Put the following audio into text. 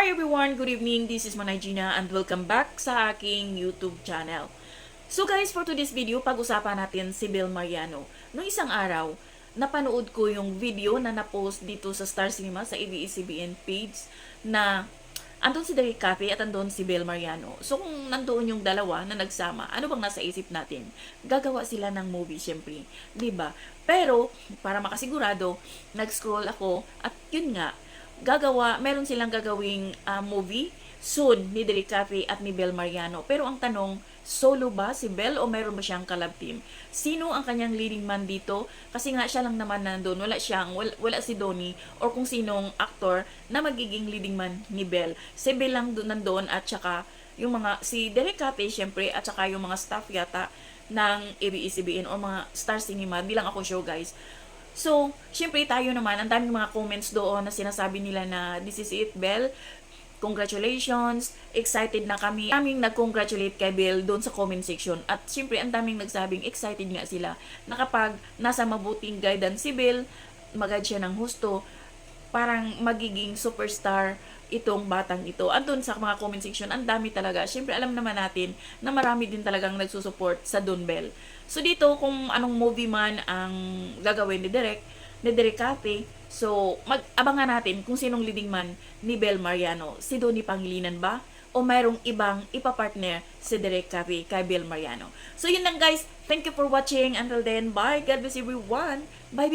Hi everyone! Good evening! This is Manay Gina and welcome back sa aking YouTube channel. So guys, for today's video, pag-usapan natin si Bel Mariano. Noong isang araw, napanood ko yung video na na-post dito sa Star Cinema sa ABS-CBN page na andun si Derek Cafe at andun si Bel Mariano. So kung nandoon yung dalawa na nagsama, ano bang nasa isip natin? Gagawa sila ng movie syempre, 'di ba? Pero para makasigurado, nag-scroll ako at yun nga, meron silang gagawing movie soon ni Derek Cafe at ni Bel Mariano. Pero ang tanong, solo ba si Bel o meron ba siyang collab team? Sino ang kanyang leading man dito? Kasi nga siya lang naman nandun, wala si Donnie or kung sinong actor na magiging leading man ni Bel. Si Bel lang nandun at saka yung mga, si Derek Cafe syempre at saka yung mga staff yata ng ABS-CBN o mga Star Cinema, bilang ako show guys. So, syempre tayo naman, ang daming mga comments doon na sinasabi nila na this is it, Bel. Congratulations, excited na kami. Daming nag-congratulate kay Bel doon sa comment section. At syempre, ang daming nagsabing excited nga sila na kapag nasa mabuting guidance si Bel, mag-guide siya ng husto, parang magiging superstar itong batang ito. Andun sa mga comment section, ang dami talaga. Siyempre, alam naman natin na marami din talagang nagsusupport sa Don Bell. So, dito, kung anong movie man ang gagawin ni Derek Cafe, so, mag-abangan natin kung sinong leading man ni Bel Mariano. Si Donnie Pangilinan ba? O mayroong ibang ipapartner si Derek Cafe kay Bel Mariano. So, yun lang guys. Thank you for watching. Until then, bye. God bless everyone. Bye.